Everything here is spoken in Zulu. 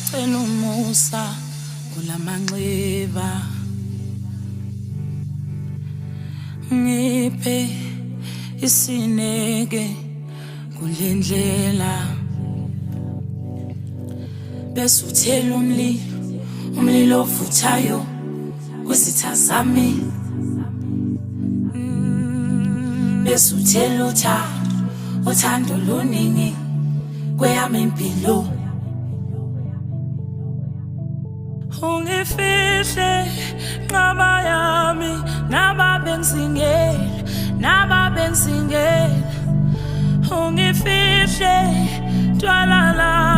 Cela umusa kulamanxiba, ngiphe isineke kulendlela, bese uthela umlilo ovuthayo kwizitha zami, bese uthela uthando luningi kweyami impilo. Ungifihle nqaba yami nababenzingela, ungifihle twala lami.